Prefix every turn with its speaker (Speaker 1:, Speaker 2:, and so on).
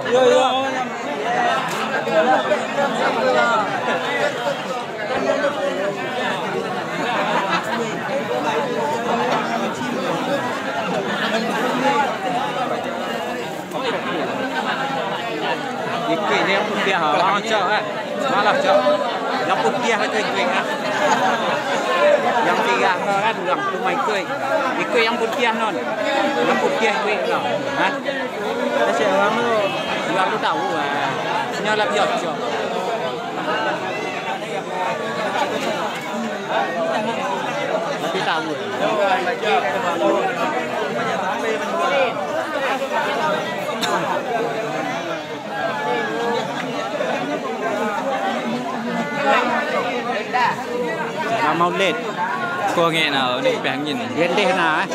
Speaker 1: Yo yo.
Speaker 2: Ikut dia yang putih orang cak kan. Malah cak. Yang putih itu ikut kan. Yang tiga kan orang tu mai ikut. Ikut yang putih non. Yang putih ikut lah. Ha. Dah saya orang tu. Dia tu tahu ah. Nyala biar cak. Tapi tahu. Maulid
Speaker 1: Kau nghe nào đi bèn nhìn.
Speaker 2: Đến đây nào ấy.